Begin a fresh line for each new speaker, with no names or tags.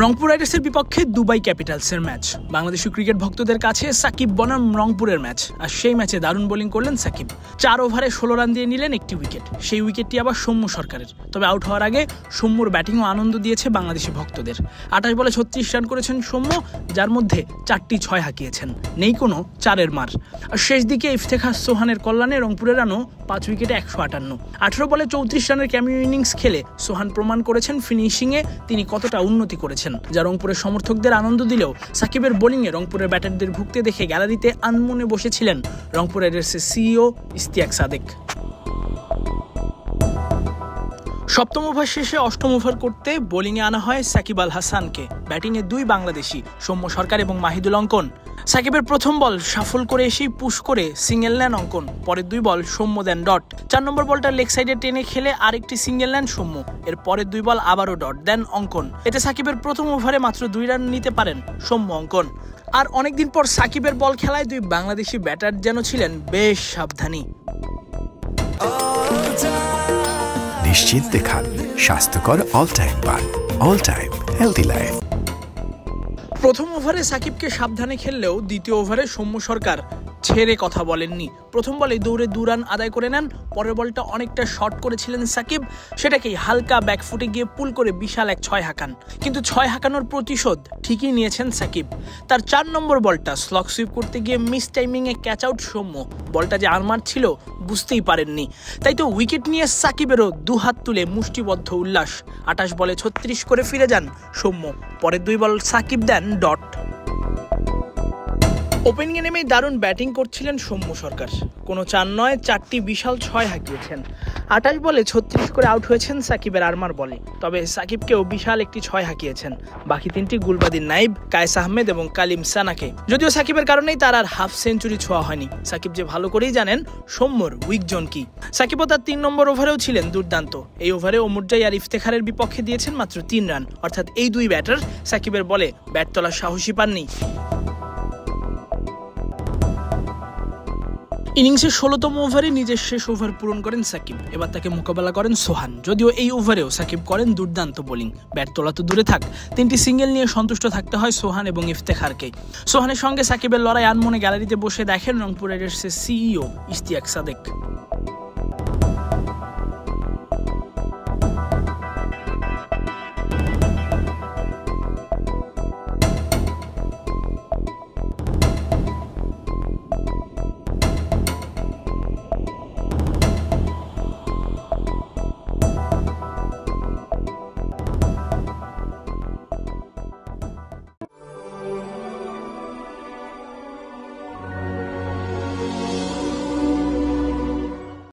রংপুর রাইডার্সের বিপক্ষে Dubai ক্যাপিটালসের match. Bangladeshi cricket ভক্তদের কাছে সাকিব বনাম রংপুরের ম্যাচ। আর সেই ম্যাচে দারুণ বোলিং করলেন সাকিব। 4 ওভারে 16 রান দিয়ে নিলেন একটি উইকেট। সেই উইকেটটি আবার সৌম্য সরকারের। তবে আউট হওয়ার আগে সৌম্যর ব্যাটিংও আনন্দ দিয়েছে বাংলাদেশি ভক্তদের। 28 বলে 36 রান করেছেন সৌম্য, যার মধ্যে 4টি 6 হাঁকিয়েছেন, নেই কোনো 4-এর মার। আর শেষ দিকে ইফতেখার সোহানের কল্যাণে রংপুরের রানও 5 উইকেটে 158। 18 বলে 34 রানের ক্যামিও ইনিংস খেলে সোহান প্রমাণ করেছেন ফিনিশিংয়ে তিনি কতটা উন্নতি করেছেন, যা রংপুরের সমর্থকদের আনন্দ দিলেও সাকিবের বোলিংয়ে রংপুরের ব্যাটারদের ভুগতে দেখে গ্যালারিতে আনমনে বসেছিলেন রংপুর রাইডার্সের সিইও ইশতিয়াক সাদেক। সপ্তম ওভার শেষে অষ্টম ওভার করতে বোলিংয়ে আনা হয় সাকিব আল হাসানকে। ব্যাটিংয়ে 2 বাংলাদেশি, সৌম্য সরকার এবং মাহিদুল অঙ্কন। সাকিবের প্রথম বল সাফল করে এসেই পুশ করে সিঙ্গেল নেন অঙ্কন। পরের 2 বল সৌম্য দেন ডট। 4 নম্বর বলটা লেগ সাইডে টেনে খেলে আরেকটি সিঙ্গেল নেন সৌম্য। এর পরের 2 বল আবারও ডট দেন অঙ্কন। এতে সাকিবের প্রথম ওভারে মাত্র 2 রান নিতে পারেন সৌম্য অঙ্কন। আর অনেকদিন পর সাকিবের বল খেলায় 2 বাংলাদেশি ব্যাটার যেন ছিলেন বেশ সাবধানী।
নিশ্চিন্তে খান স্বাস্থ্যকর অল টাইম পান, অল টাইম হেলদি লাইফ।
প্রথম ওভারে সাকিবকে সাবধানে খেললেও দ্বিতীয় ওভারে সৌম্য সরকার ছেড়ে কথা বলেননি। প্রথম বলে দৌড়ে 2 রান আদায় করে নেন। পরের বলটা অনেকটা শর্ট করেছিলেন সাকিব, সেটাকেই হালকা ব্যাকফুটে গিয়ে পুল করে বিশাল এক 6 হাঁকান। কিন্তু 6 হাঁকানোর প্রতিশোধ ঠিকই নিয়েছেন সাকিব। তার 4 নম্বর বলটা স্লগ সুইপ করতে গিয়ে মিস টাইমিংয়ে ক্যাচ আউট সৌম্য। বলটা যে আনমার ছিল বুঝতেই পারেননি, তাই তো উইকেট নিয়ে সাকিবেরও 2 হাত তুলে মুষ্টিবদ্ধ উল্লাস। 28 বলে 36 করে ফিরে যান সৌম্য। পরের 2 বল সাকিব দেন ডট। ওপেনিংয়ে নেমেই দারুণ ব্যাটিং করছিলেন সৌম্য সরকার। কোনো 4 নয় 4টি বিশাল 6 হাঁকিয়েছেন। 28 বলে 36 করে আউট হয়েছেন সাকিবের আরমার বলে। তবে সাকিবকেও বিশাল একটি 6 হাঁকিয়েছেন। বাকি 3টি গুলবাদিন নাইব, কায়েস আহমেদ এবং কালিম সানাকে। যদিও সাকিবের কারণেই তার আর হাফ সেঞ্চুরি ছোঁয়া হয়নি। সাকিব যে ভালো করেই জানেন সৌম্যর উইক জোন কি। সাকিবও তার 3 নম্বর ওভারেও ছিলেন দুর্দান্ত। এই ওভারে ওমরজাই আর ইফতেখারের বিপক্ষে দিয়েছেন মাত্র 3 রান। অর্থাৎ এই 2 ব্যাটার সাকিবের বলে ব্যাট তোলার সাহসী পাননি। ইনিংসের 16তম ওভারে নিজের শেষ ওভার পূরণ করেন সাকিব। এবার তাকে মোকাবেলা করেন সোহান। যদিও এই ওভারেও সাকিব করেন দুর্দান্ত বোলিং। ব্যাট তোলা তো দূরে থাক, 3টি সিঙ্গেল নিয়ে সন্তুষ্ট থাকতে হয় সোহান এবং ইফতেখারকে। সোহানের সঙ্গে সাকিবের লড়াই আনমনে গ্যালারিতে বসে দেখেন রংপুর রাইডার্সের সিইও ইশতিয়াক সাদেক।